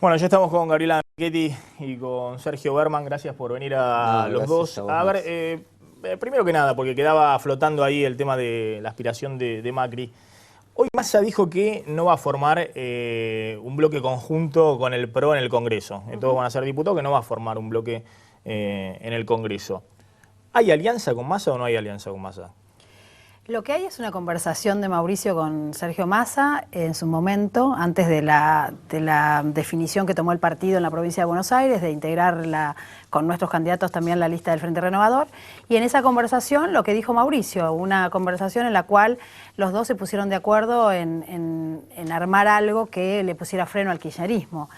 Bueno, ya estamos con Gabriela Michetti y con Sergio Berman. Gracias por venir a los dos. A ver, primero que nada, porque quedaba flotando ahí el tema de la aspiración de Macri. Hoy Massa dijo que no va a formar un bloque conjunto con el PRO en el Congreso. Todos van a ser diputados, que no va a formar un bloque en el Congreso. ¿Hay alianza con Massa o no hay alianza con Massa? Lo que hay es una conversación de Mauricio con Sergio Massa en su momento, antes de la definición que tomó el partido en la provincia de Buenos Aires, de integrar con nuestros candidatos también la lista del Frente Renovador. Y en esa conversación, lo que dijo Mauricio, una conversación en la cual los dos se pusieron de acuerdo en armar algo que le pusiera freno al kirchnerismo.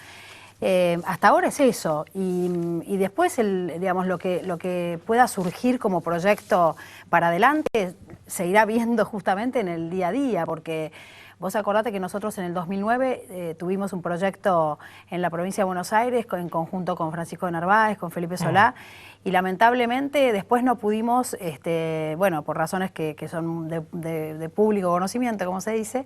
Hasta ahora es eso, y después digamos, lo que pueda surgir como proyecto para adelante se irá viendo justamente en el día a día, porque vos acordate que nosotros en el 2009 tuvimos un proyecto en la provincia de Buenos Aires en conjunto con Francisco de Narváez, con Felipe Solá, y lamentablemente después no pudimos, bueno, por razones que son de público conocimiento, como se dice,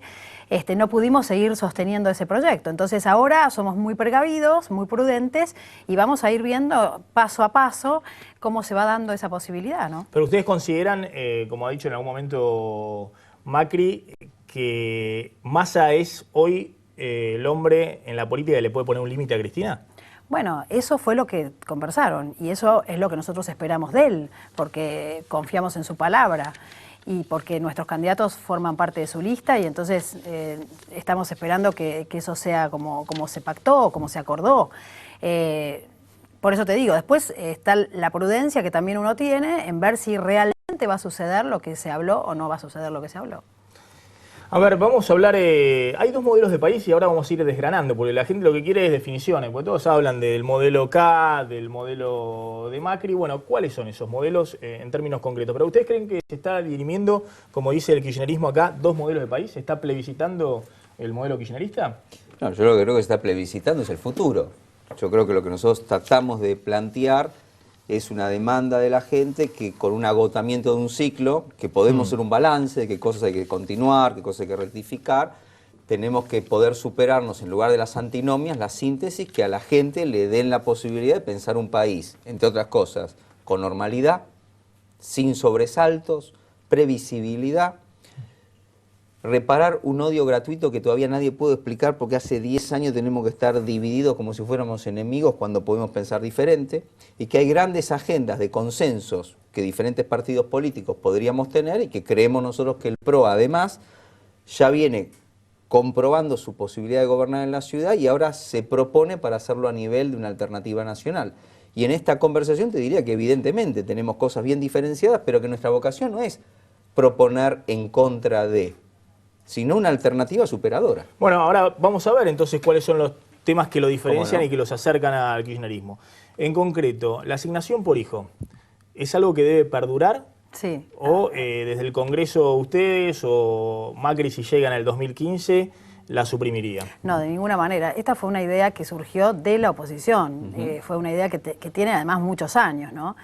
no pudimos seguir sosteniendo ese proyecto. Entonces ahora somos muy precavidos, muy prudentes, y vamos a ir viendo paso a paso cómo se va dando esa posibilidad, ¿no? Pero ustedes consideran, como ha dicho en algún momento Macri, que Massa es hoy el hombre en la política que le puede poner un límite a Cristina. Bueno, eso fue lo que conversaron y eso es lo que nosotros esperamos de él, porque confiamos en su palabra y porque nuestros candidatos forman parte de su lista y entonces estamos esperando que eso sea como se pactó, como se acordó. Por eso te digo, después está la prudencia que también uno tiene en ver si realmente va a suceder lo que se habló o no va a suceder lo que se habló. A ver, vamos a hablar, hay dos modelos de país y ahora vamos a ir desgranando, porque la gente lo que quiere es definiciones, porque todos hablan del modelo K, del modelo de Macri. Bueno, ¿cuáles son esos modelos en términos concretos? ¿Pero ustedes creen que se está dirimiendo, como dice el kirchnerismo acá, dos modelos de país? ¿Se está plebiscitando el modelo kirchnerista? No, yo lo que creo que se está plebiscitando es el futuro. Yo creo que lo que nosotros tratamos de plantear es una demanda de la gente que con un agotamiento de un ciclo, que podemos hacer un balance de qué cosas hay que continuar, qué cosas hay que rectificar, tenemos que poder superarnos en lugar de las antinomias, la síntesis, que a la gente le den la posibilidad de pensar un país, entre otras cosas, con normalidad, sin sobresaltos, previsibilidad, reparar un odio gratuito que todavía nadie puede explicar porque hace 10 años tenemos que estar divididos como si fuéramos enemigos cuando podemos pensar diferente, y que hay grandes agendas de consensos que diferentes partidos políticos podríamos tener y que creemos nosotros que el PRO además ya viene comprobando su posibilidad de gobernar en la ciudad y ahora se propone para hacerlo a nivel de una alternativa nacional. Y en esta conversación te diría que evidentemente tenemos cosas bien diferenciadas, pero que nuestra vocación no es proponer en contra de, sino una alternativa superadora. Bueno, ahora vamos a ver entonces cuáles son los temas que lo diferencian y que los acercan al kirchnerismo. En concreto, la asignación por hijo, ¿es algo que debe perdurar? Sí. ¿O desde el Congreso ustedes o Macri, si llegan en el 2015, la suprimiría? No, de ninguna manera. Esta fue una idea que surgió de la oposición. Fue una idea que tiene además muchos años, ¿no?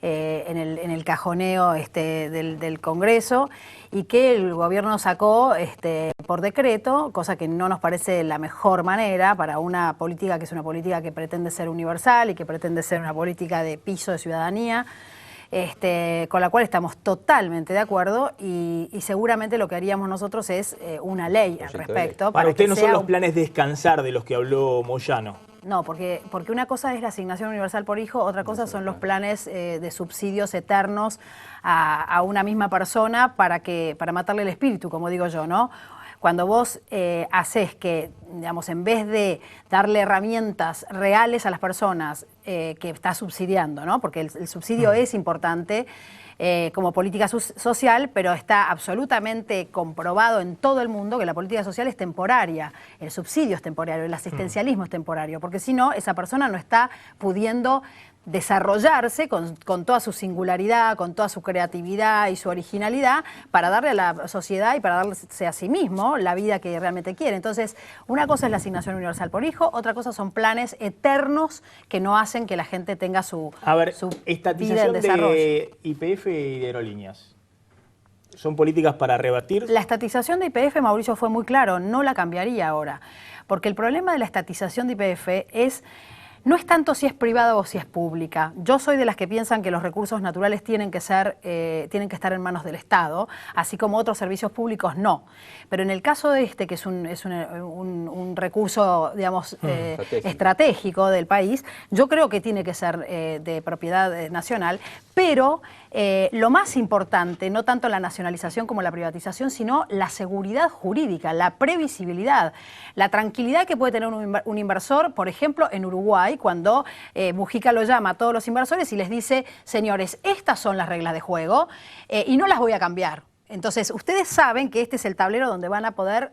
En el cajoneo del Congreso, y que el gobierno sacó por decreto, cosa que no nos parece la mejor manera para una política que es una política que pretende ser universal y que pretende ser una política de piso de ciudadanía, con la cual estamos totalmente de acuerdo y seguramente lo que haríamos nosotros es una ley al respecto. Para usted no son los planes descansar de los que habló Moyano. No, porque una cosa es la asignación universal por hijo, otra cosa son los planes de subsidios eternos a una misma persona para matarle el espíritu, como digo yo, ¿no? Cuando vos haces que, digamos, en vez de darle herramientas reales a las personas que estás subsidiando, ¿no? Porque el subsidio es importante como política social, pero está absolutamente comprobado en todo el mundo que la política social es temporaria, el subsidio es temporario, el asistencialismo es temporario, porque si no, esa persona no está pudiendo desarrollarse con toda su singularidad, con toda su creatividad y su originalidad para darle a la sociedad y para darse a sí mismo la vida que realmente quiere. Entonces, una cosa es la asignación universal por hijo, otra cosa son planes eternos que no hacen que la gente tenga su estatización vida en desarrollo. De YPF y de aerolíneas. ¿Son políticas para rebatir? La estatización de YPF, Mauricio, fue muy claro, no la cambiaría ahora. Porque el problema de la estatización de YPF no es tanto si es privada o si es pública. Yo soy de las que piensan que los recursos naturales tienen que estar en manos del Estado, así como otros servicios públicos no. Pero en el caso de que es un recurso, digamos, estratégico del país, yo creo que tiene que ser de propiedad nacional, pero lo más importante, no tanto la nacionalización como la privatización, sino la seguridad jurídica, la previsibilidad, la tranquilidad que puede tener un inversor, por ejemplo, en Uruguay, cuando Mujica lo llama a todos los inversores y les dice, señores, estas son las reglas de juego y no las voy a cambiar. Entonces, ustedes saben que este es el tablero donde van a poder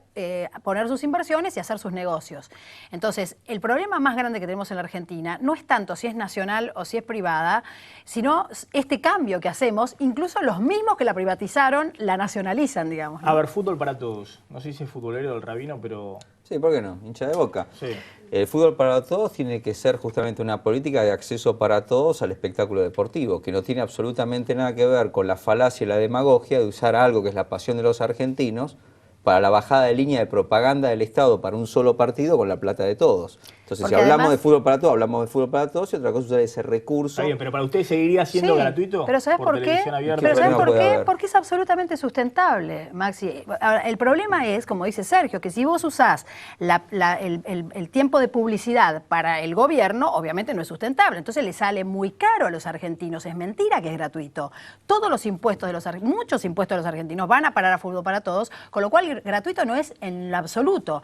poner sus inversiones y hacer sus negocios. Entonces, el problema más grande que tenemos en la Argentina no es tanto si es nacional o si es privada, sino este cambio que hacemos, incluso los mismos que la privatizaron la nacionalizan, digamos, ¿no? A ver, fútbol para todos. No sé si es futbolero del Rabino, pero... Sí, ¿por qué no? Hincha de Boca. Sí. El fútbol para todos tiene que ser justamente una política de acceso para todos al espectáculo deportivo, que no tiene absolutamente nada que ver con la falacia y la demagogia de usar algo que es la pasión de los argentinos para la bajada de línea de propaganda del Estado para un solo partido con la plata de todos. Entonces, porque si hablamos además, de fútbol para todos, hablamos de fútbol para todos y otra cosa es usar ese recurso. Está bien, pero para usted seguiría siendo gratuito. Pero ¿sabes por qué? Televisión abierta. Pero ¿sabes No por puede qué? haber. Porque es absolutamente sustentable, Maxi. Ahora, el problema es, como dice Sergio, que si vos usás el tiempo de publicidad para el gobierno, obviamente no es sustentable. Entonces le sale muy caro a los argentinos. Es mentira que es gratuito. Todos los impuestos muchos impuestos de los argentinos van a parar a fútbol para todos, con lo cual gratuito no es en lo absoluto.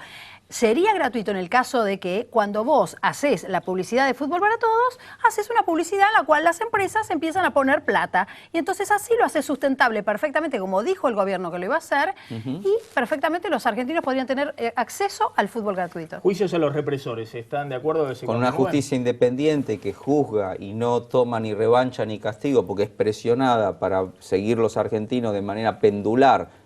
Sería gratuito en el caso de que cuando vos haces la publicidad de fútbol para todos, haces una publicidad en la cual las empresas empiezan a poner plata. Y entonces así lo haces sustentable perfectamente, como dijo el gobierno que lo iba a hacer, y perfectamente los argentinos podrían tener acceso al fútbol gratuito. Juicios a los represores, ¿están de acuerdo que se Con una continúen? justicia independiente que juzga y no toma ni revancha ni castigo porque es presionada para seguir los argentinos de manera pendular,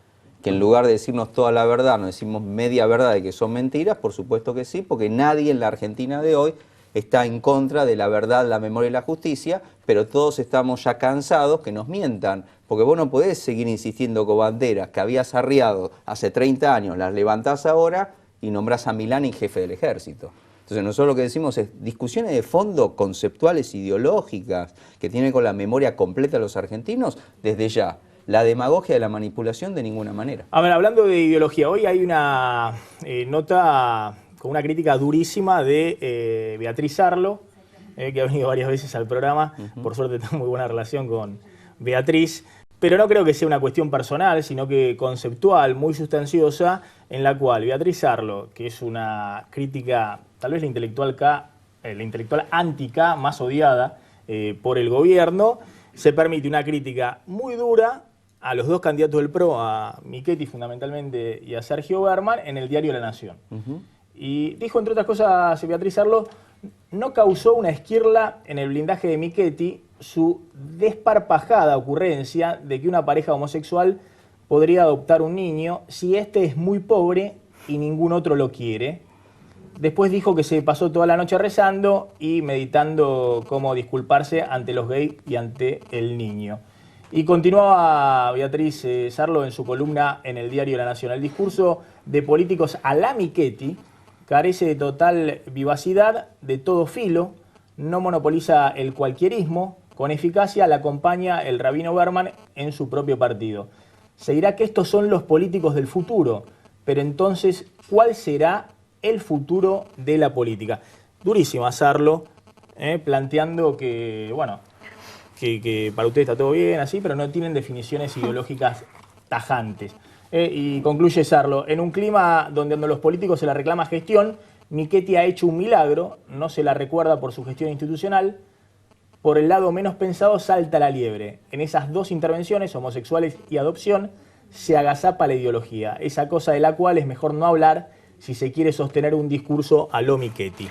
que en lugar de decirnos toda la verdad, nos decimos media verdad de que son mentiras, por supuesto que sí, porque nadie en la Argentina de hoy está en contra de la verdad, la memoria y la justicia, pero todos estamos ya cansados que nos mientan, porque vos no podés seguir insistiendo con banderas que habías arriado hace 30 años, las levantás ahora y nombrás a Milani jefe del ejército. Entonces nosotros lo que decimos es discusiones de fondo conceptuales, ideológicas, que tienen con la memoria completa de los argentinos, desde ya. La demagogia y la manipulación de ninguna manera. A ver, hablando de ideología, hoy hay una nota con una crítica durísima de Beatriz Arlo, que ha venido varias veces al programa. Por suerte tengo muy buena relación con Beatriz, pero no creo que sea una cuestión personal, sino que conceptual, muy sustanciosa, en la cual Beatriz Arlo, que es una crítica, tal vez la intelectual anti-K más odiada por el gobierno, se permite una crítica muy dura a los dos candidatos del PRO, a Michetti fundamentalmente y a Sergio Berman, en el diario La Nación. Y dijo, entre otras cosas, Beatriz Arlo, no causó una esquirla en el blindaje de Michetti su desparpajada ocurrencia de que una pareja homosexual podría adoptar un niño si éste es muy pobre y ningún otro lo quiere. Después dijo que se pasó toda la noche rezando y meditando cómo disculparse ante los gays y ante el niño. Y continuaba Beatriz Arlo en su columna en el diario La Nación. El discurso de políticos a la Michetti carece de total vivacidad, de todo filo, no monopoliza el cualquierismo, con eficacia la acompaña el rabino Berman en su propio partido. Se dirá que estos son los políticos del futuro, pero entonces, ¿cuál será el futuro de la política? Durísimo Arlo, planteando que, bueno, que para usted está todo bien, así, pero no tienen definiciones ideológicas tajantes. Y concluye Arlo, en un clima donde a los políticos se la reclama gestión, Michetti ha hecho un milagro, no se la recuerda por su gestión institucional, por el lado menos pensado salta la liebre. En esas dos intervenciones, homosexuales y adopción, se agazapa la ideología, esa cosa de la cual es mejor no hablar si se quiere sostener un discurso a lo Michetti.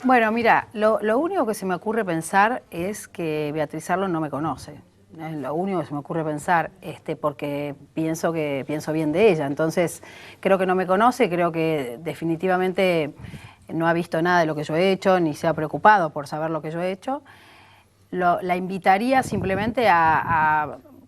Bueno, mira, lo único que se me ocurre pensar es que Beatriz Arlo no me conoce. Es lo único que se me ocurre pensar, porque pienso bien de ella. Entonces, creo que no me conoce, creo que definitivamente no ha visto nada de lo que yo he hecho, ni se ha preocupado por saber lo que yo he hecho. La invitaría simplemente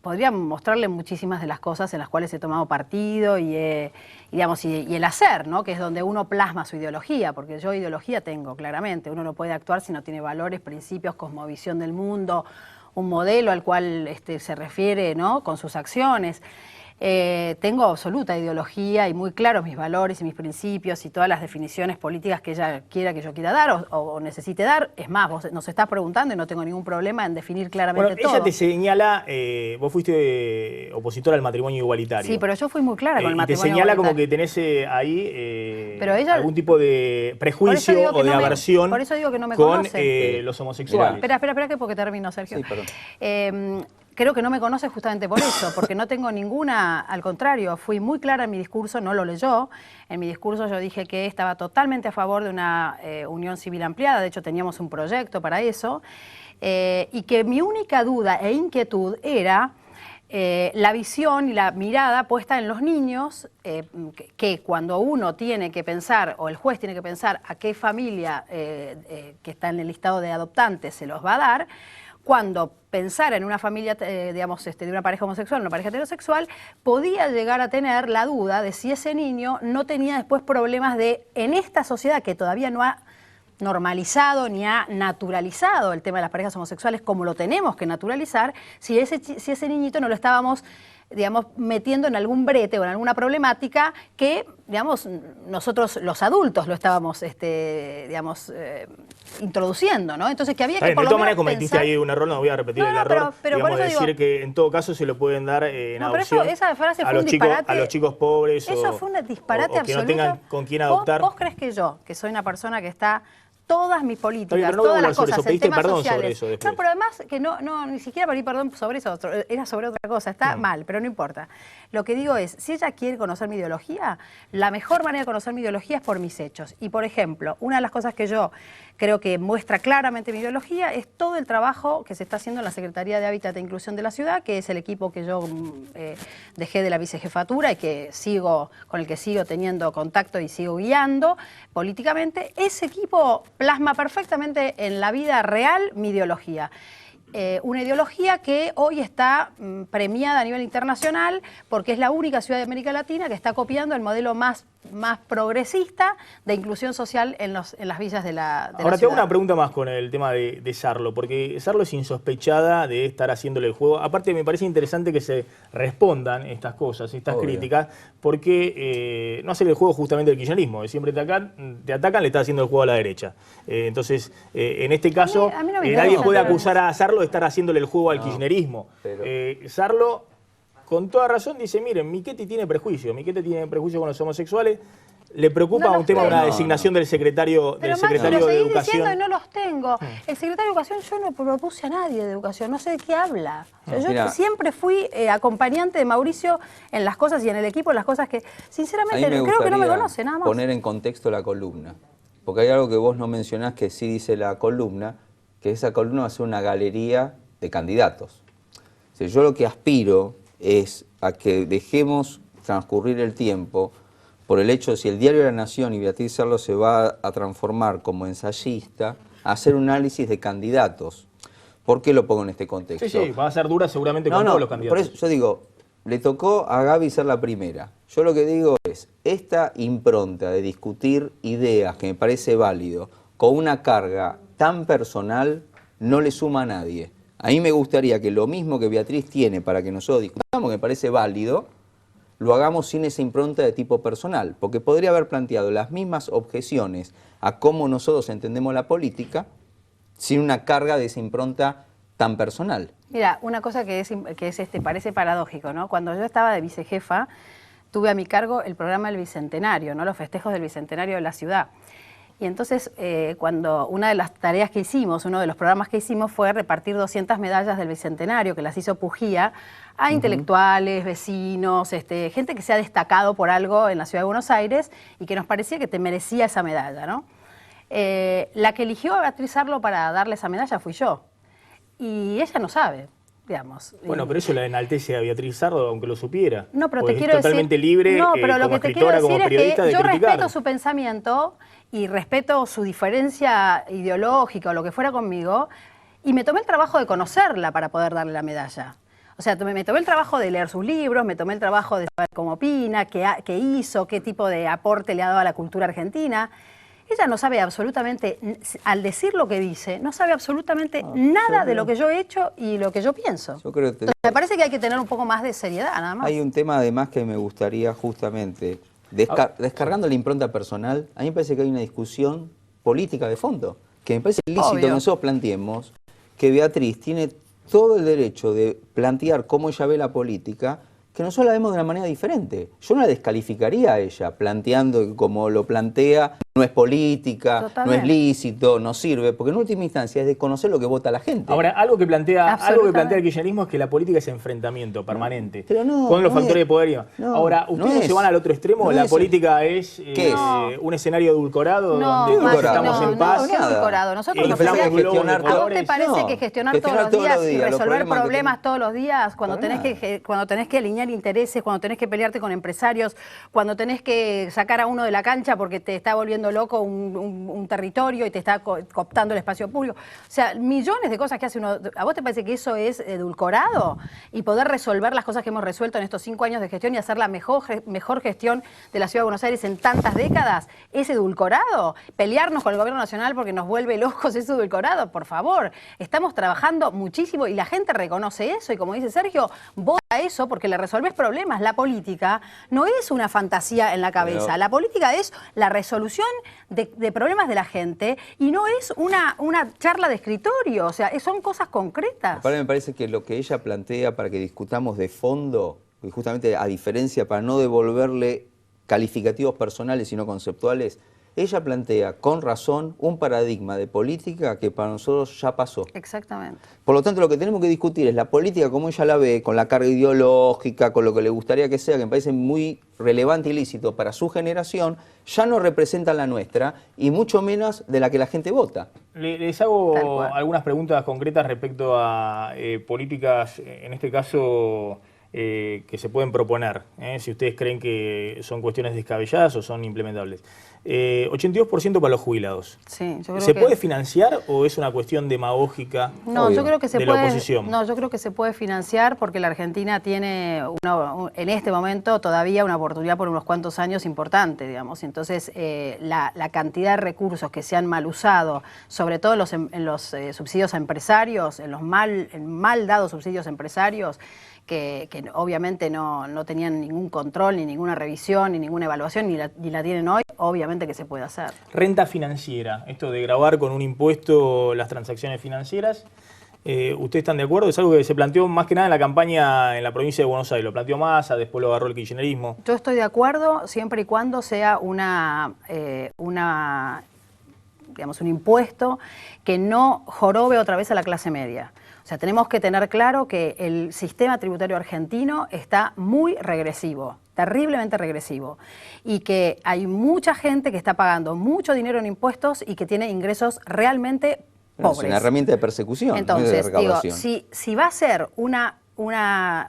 podría mostrarle muchísimas de las cosas en las cuales he tomado partido y el hacer, ¿no? Que es donde uno plasma su ideología, porque yo ideología tengo, claramente. Uno no puede actuar si no tiene valores, principios, cosmovisión del mundo, un modelo al cual se refiere, ¿no? Con sus acciones. Tengo absoluta ideología y muy claros mis valores y mis principios y todas las definiciones políticas que ella quiera que yo quiera dar o necesite dar. Es más, vos nos estás preguntando y no tengo ningún problema en definir claramente todo. Ella te señala, vos fuiste opositora al matrimonio igualitario. Sí, pero yo fui muy clara con el matrimonio igualitario. Y te señala igualitario. como que tenés ahí pero ella, algún tipo de prejuicio o de aversión por eso digo que no me con conoce. los homosexuales. Espera, que porque termino, Sergio. Sí, perdón. Creo que no me conoce justamente por eso, porque no tengo ninguna, al contrario, fui muy clara en mi discurso, no lo leyó. En mi discurso yo dije que estaba totalmente a favor de una unión civil ampliada, de hecho teníamos un proyecto para eso, y que mi única duda e inquietud era la visión y la mirada puesta en los niños, que cuando uno tiene que pensar, o el juez tiene que pensar a qué familia que está en el listado de adoptantes se los va a dar, cuando pensar en una familia, digamos, de una pareja homosexual, una pareja heterosexual, podía llegar a tener la duda de si ese niño no tenía después problemas en esta sociedad que todavía no ha normalizado ni ha naturalizado el tema de las parejas homosexuales como lo tenemos que naturalizar, si ese niñito no lo estábamos, digamos, metiendo en algún brete o en alguna problemática que, digamos, nosotros los adultos lo estábamos, digamos, introduciendo, ¿no? Entonces que había que por de todas maneras cometiste ahí un error, no voy a repetir el error, pero digamos, por eso decir que en todo caso se lo pueden dar en adopción pero esa frase fue un disparate, a los chicos pobres eso fue un disparate o que absoluto. no tengan con quién adoptar. ¿Vos crees que yo, que soy una persona que está todas mis políticas, pero no todas las sobre cosas, eso. Pediste temas perdón sociales. sobre eso después. No, pero además que no, ni siquiera pedí perdón sobre eso, era sobre otra cosa, está mal, pero no importa. Lo que digo es, si ella quiere conocer mi ideología, la mejor manera de conocer mi ideología es por mis hechos. Y por ejemplo, una de las cosas que yo creo que muestra claramente mi ideología es todo el trabajo que se está haciendo en la Secretaría de Hábitat e Inclusión de la Ciudad, que es el equipo que yo dejé de la vicejefatura y con el que sigo teniendo contacto y sigo guiando políticamente. Ese equipo plasma perfectamente en la vida real mi ideología. Una ideología que hoy está premiada a nivel internacional porque es la única ciudad de América Latina que está copiando el modelo más progresista de inclusión social en las villas de la ciudad. Ahora te hago una pregunta más con el tema de Sarlo, porque Sarlo es insospechada de estar haciéndole el juego. Aparte me parece interesante que se respondan estas cosas, estas críticas, porque no hacer el juego justamente del kirchnerismo. Siempre te atacan, le está haciendo el juego a la derecha. Entonces, en este caso, a mí no me nadie puede acusar a Sarlo de estar haciéndole el juego al kirchnerismo. Sarlo, con toda razón, dice, miren, Michetti tiene prejuicio con los homosexuales, le preocupa un tema de una designación del secretario de Educación. Diciendo y no los tengo. El secretario de Educación, yo no propuse a nadie de Educación, no sé de qué habla. Yo siempre fui acompañante de Mauricio en las cosas y en el equipo en las cosas que, sinceramente, creo que no me conoce, nada más. Poner en contexto la columna, porque hay algo que vos no mencionás que sí dice la columna, que esa columna va a ser una galería de candidatos. O sea, yo lo que aspiro es a que dejemos transcurrir el tiempo por el hecho de si el Diario de la Nación y Beatriz Sarlo se va a transformar como ensayista, a hacer un análisis de candidatos. ¿Por qué lo pongo en este contexto? Sí, va a ser dura seguramente con todos los candidatos. Por eso yo digo, le tocó a Gaby ser la primera. Yo lo que digo es, esta impronta de discutir ideas que me parece válido, con una carga tan personal, no le suma a nadie. A mí me gustaría que lo mismo que Beatriz tiene para que nosotros discutamos, que me parece válido, lo hagamos sin esa impronta de tipo personal, porque podría haber planteado las mismas objeciones a cómo nosotros entendemos la política, sin una carga de esa impronta tan personal. Mira, una cosa que parece paradójico, ¿no? Cuando yo estaba de vicejefa, tuve a mi cargo el programa del Bicentenario, ¿no? Los festejos del Bicentenario de la ciudad. Y entonces, cuando una de las tareas que hicimos, uno de los programas que hicimos fue repartir 200 medallas del Bicentenario, que las hizo Pujía, a intelectuales, vecinos, gente que se ha destacado por algo en la Ciudad de Buenos Aires y que nos parecía que te merecía esa medalla, ¿no? La que eligió a Beatriz Sarlo para darle esa medalla fui yo. Y ella no sabe, digamos. Bueno, pero eso la enaltece a Beatriz Sarlo, aunque lo supiera. No, pero te quiero decir... totalmente libre, no, pero lo como que te quiero escritora, como decir periodista, es que de yo criticar. respeto su pensamiento y respeto su diferencia ideológica o lo que fuera conmigo, y me tomé el trabajo de conocerla para poder darle la medalla. O sea, me tomé el trabajo de leer sus libros, me tomé el trabajo de saber cómo opina, qué hizo, qué tipo de aporte le ha dado a la cultura argentina. Ella no sabe absolutamente, al decir lo que dice, no sabe absolutamente nada de lo que yo he hecho y lo que yo pienso. Yo creo que Entonces, me parece que hay que tener un poco más de seriedad, nada más. Hay un tema además que me gustaría justamente, descargando la impronta personal, a mí me parece que hay una discusión política de fondo, que me parece lícito que nosotros planteemos que Beatriz tiene todo el derecho de plantear cómo ella ve la política, que nosotros la vemos de una manera diferente. Yo no la descalificaría a ella, planteando que como lo plantea, no es política, no es lícito, no sirve, porque en última instancia es desconocer lo que vota la gente. Ahora, algo que plantea el kirchnerismo es que la política es enfrentamiento permanente, con los factores de poder. Ahora, ¿ustedes no se van al otro extremo? ¿La política es un escenario edulcorado donde todos estamos en paz? ¿Qué edulcorado? Nosotros ¿A vos te parece que gestionar todos los días y resolver problemas todos los días, cuando tenés que alinear intereses, cuando tenés que pelearte con empresarios, cuando tenés que sacar a uno de la cancha porque te está volviendo loco un territorio y te está cooptando el espacio público? O sea, millones de cosas que hace uno. ¿A vos te parece que eso es edulcorado? Y poder resolver las cosas que hemos resuelto en estos 5 años de gestión y hacer la mejor gestión de la Ciudad de Buenos Aires en tantas décadas, ¿es edulcorado? Pelearnos con el gobierno nacional porque nos vuelve locos, ¿es edulcorado? Por favor, estamos trabajando muchísimo y la gente reconoce eso y, como dice Sergio, vota eso porque le resolvés problemas. La política no es una fantasía en la cabeza, la política es la resolución de problemas de la gente y no es una charla de escritorio, o sea, son cosas concretas. Me parece que lo que ella plantea para que discutamos de fondo, y justamente a diferencia para no devolverle calificativos personales sino conceptuales, ella plantea con razón un paradigma de política que para nosotros ya pasó. Exactamente. Por lo tanto, lo que tenemos que discutir es la política como ella la ve, con la carga ideológica, con lo que le gustaría que sea, que me parece muy relevante y lícito para su generación, ya no representa la nuestra y mucho menos de la que la gente vota. Les hago algunas preguntas concretas respecto a políticas, en este caso, que se pueden proponer, si ustedes creen que son cuestiones descabelladas o son implementables. 82% para los jubilados. Sí, yo creo ¿Se puede financiar o es una cuestión demagógica yo creo que de la oposición? No, yo creo que se puede financiar porque la Argentina tiene en este momento todavía una oportunidad por unos cuantos años importante, digamos. Entonces, la cantidad de recursos que se han mal usado, sobre todo en los subsidios a empresarios, en los mal dados subsidios a empresarios, que obviamente no tenían ningún control, ni ninguna revisión, ni ninguna evaluación, ni la tienen hoy, obviamente que se puede hacer. Renta financiera, esto de gravar con un impuesto las transacciones financieras, ¿ustedes están de acuerdo? Es algo que se planteó más que nada en la campaña en la provincia de Buenos Aires, lo planteó Massa, después lo agarró el kirchnerismo. Yo estoy de acuerdo siempre y cuando sea digamos, un impuesto que no jorobe otra vez a la clase media. O sea, tenemos que tener claro que el sistema tributario argentino está muy regresivo, terriblemente regresivo, y que hay mucha gente que está pagando mucho dinero en impuestos y que tiene ingresos realmente pobres. Es una herramienta de persecución. Entonces, de recaudación. digo, si va a ser una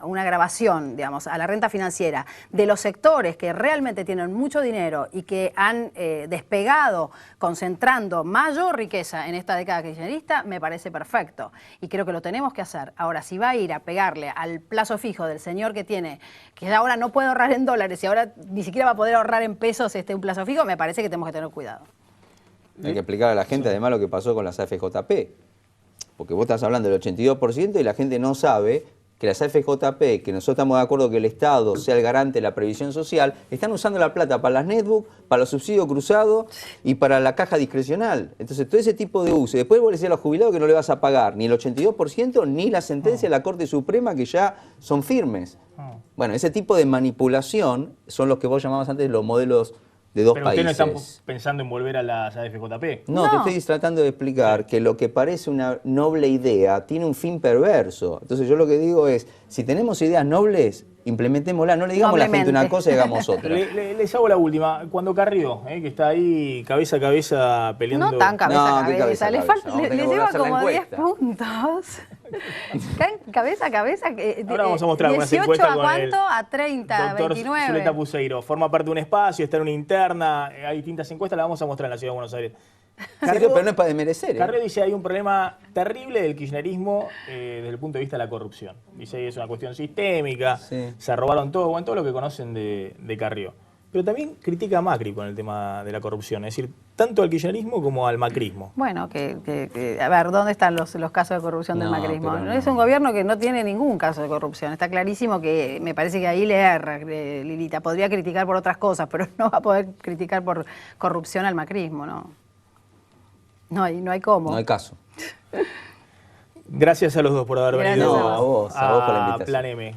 grabación, digamos, a la renta financiera de los sectores que realmente tienen mucho dinero y que han despegado concentrando mayor riqueza en esta década kirchnerista, me parece perfecto. Y creo que lo tenemos que hacer. Ahora, si va a ir a pegarle al plazo fijo del señor que ahora no puede ahorrar en dólares y ahora ni siquiera va a poder ahorrar en pesos un plazo fijo, me parece que tenemos que tener cuidado. Hay que explicar a la gente además lo que pasó con las AFJP. Porque vos estás hablando del 82% y la gente no sabe que las AFJP, que nosotros estamos de acuerdo que el Estado sea el garante de la previsión social, están usando la plata para las netbook, para los subsidios cruzados y para la caja discrecional. Entonces, todo ese tipo de uso. Y después vos le decís a los jubilados que no le vas a pagar ni el 82% ni la sentencia de la Corte Suprema, que ya son firmes. Bueno, ese tipo de manipulación son los que vos llamabas antes los modelos de dos países. ¿Pero ustedes no están pensando en volver a las AFJP? No, te estoy tratando de explicar que lo que parece una noble idea tiene un fin perverso. Entonces yo lo que digo es, si tenemos ideas nobles, implementémoslas, no le digamos a la gente una cosa y hagamos otra. Les hago la última. Cuando Carrió, que está ahí cabeza a cabeza peleando... No tan cabeza a cabeza, le lleva como 10 puntos. Caen cabeza a cabeza. Ahora vamos a mostrar unas 18 encuestas ¿a con cuánto? A 30, doctor 29. Zuleta Puseiro. Forma parte de un espacio, está en una interna, hay distintas encuestas, las vamos a mostrar en la Ciudad de Buenos Aires. Carrió, pero no es para desmerecer. Carrió dice hay un problema terrible del kirchnerismo desde el punto de vista de la corrupción. Dice es una cuestión sistémica, se robaron todo, bueno, todo lo que conocen de Carrió. Pero también critica a Macri con el tema de la corrupción, es decir, tanto al kirchnerismo como al macrismo. Bueno, a ver, ¿dónde están los casos de corrupción del macrismo? No. Es un gobierno que no tiene ningún caso de corrupción. Está clarísimo que me parece que ahí le erra Lilita. Podría criticar por otras cosas, pero no va a poder criticar por corrupción al macrismo, ¿no? No hay cómo. No hay caso. Gracias a los dos por haber venido a vos por la invitación. Plan M.